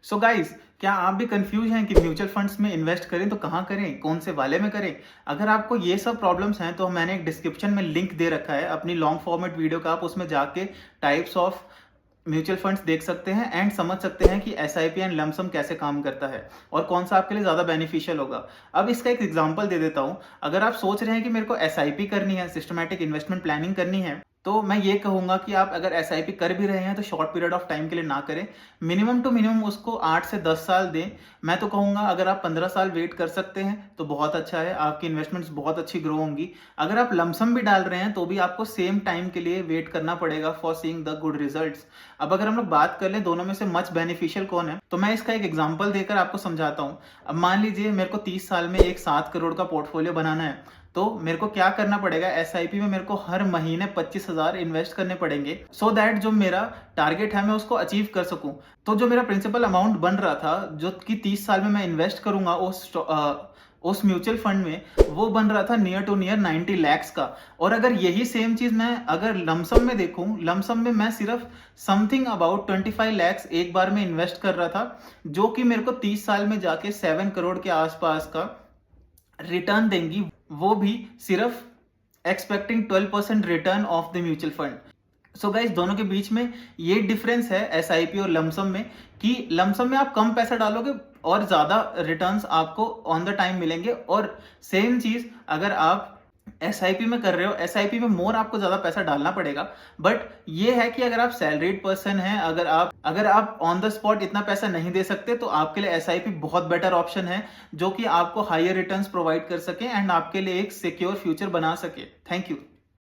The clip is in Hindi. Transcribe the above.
सो गाइस, क्या आप भी कंफ्यूज हैं कि म्यूचुअल फंड्स में इन्वेस्ट करें तो कहाँ करें, कौन से वाले में करें? अगर आपको ये सब प्रॉब्लम्स हैं तो मैंने एक डिस्क्रिप्शन में लिंक दे रखा है अपनी लॉन्ग फॉर्मेट वीडियो का। आप उसमें जाके टाइप्स ऑफ म्यूचुअल फंड्स देख सकते हैं एंड समझ सकते हैं कि एसआईपी एंड लमसम कैसे काम करता है और कौन सा आपके लिए ज़्यादा बेनिफिशियल होगा। अब इसका एक एग्जांपल दे देता हूँ। अगर आप सोच रहे हैं कि मेरे को एसआईपी करनी है, सिस्टमैटिक इन्वेस्टमेंट प्लानिंग करनी है, तो मैं ये कहूंगा कि आप अगर एसआईपी कर भी रहे हैं तो शॉर्ट पीरियड ऑफ टाइम के लिए ना करें। मिनिमम टू मिनिमम उसको 8 से 10 साल दें। मैं तो कहूंगा अगर आप 15 साल वेट कर सकते हैं तो बहुत अच्छा है, आपकी इन्वेस्टमेंट्स बहुत अच्छी ग्रो होंगी। अगर आप लमसम भी डाल रहे हैं तो भी आपको सेम टाइम के लिए वेट करना पड़ेगा for seeing the good results. अब अगर हम लोग बात कर लें दोनों में से मच बेनिफिशियल कौन है, तो मैं इसका एक एग्जांपल देकर आपको समझाता हूँ। अब मान लीजिए मेरे को 30 साल में एक 7 करोड़ का पोर्टफोलियो बनाना है, तो मेरे को क्या करना पड़ेगा, एसआईपी में मेरे को हर महीने 25,000 इन्वेस्ट करने पड़ेंगे सो दैट जो मेरा टारगेट है मैं उसको अचीव कर सकूं। तो जो मेरा प्रिंसिपल अमाउंट बन रहा था जो कि 30 साल में मैं इन्वेस्ट करूंगा उस म्यूचुअल फंड में, वो बन रहा था नियर टू नियर 90 लैक्स का। और अगर यही सेम चीज मैं अगर लमसम में देखूं, लमसम में मैं सिर्फ समथिंग अबाउट 25 लैक्स एक बार में इन्वेस्ट कर रहा था, जो कि मेरे को 30 साल में जाके 7 करोड़ के आसपास का रिटर्न देंगी, वो भी सिर्फ expecting 12% return of the mutual fund. So guys, दोनों के बीच में ये डिफरेंस है एसआईपी और लमसम में, कि लमसम में आप कम पैसा डालोगे और ज्यादा रिटर्न्स आपको ऑन द टाइम मिलेंगे। और सेम चीज अगर आप एसआईपी में कर रहे हो, एसआईपी में मोर आपको ज्यादा पैसा डालना पड़ेगा। बट ये है कि अगर आप सैलरीड पर्सन हैं, अगर आप ऑन द स्पॉट इतना पैसा नहीं दे सकते, तो आपके लिए एसआईपी बहुत बेटर ऑप्शन है, जो कि आपको हायर रिटर्न्स प्रोवाइड कर सके एंड आपके लिए एक सिक्योर फ्यूचर बना सके। Thank you.